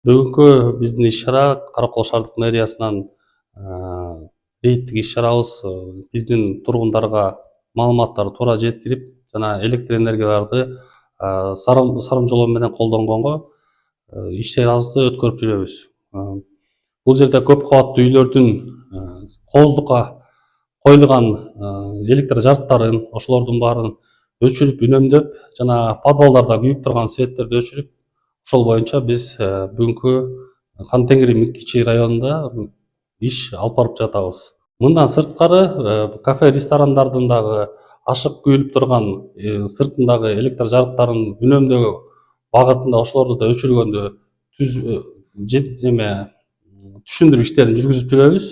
Бүгүнкү биздин иш-чара Каракол шаардык мэриясынан рейдтик иш-чарабыз биздин тургундарга маалыматтарды туура жеткирип жана электр энергияларды сарым жолоо менен колдонгонго иш-чарабызды өткөрүп жүрөбүз. Бул жерде көп кабаттуу үйлөрдүн кооздукка коюлган электр жарыктарын ошолордун баарын өчүрүп үнөмдөп жана подвалдарда күйүп турган светтерди өчүрүп ошол боюнча биз бүгүнкү Кантеңири кичи районунда иш алып барып жатабыз. Мындан сырткары кафе ресторандардын дагы ашык күйүлүп турган сыртындагы электр жарыктарын үнөмдөө багытында ошолорду да өчүргөндө түшүндүрүү иштерин жүргүзүп жүрөбүз.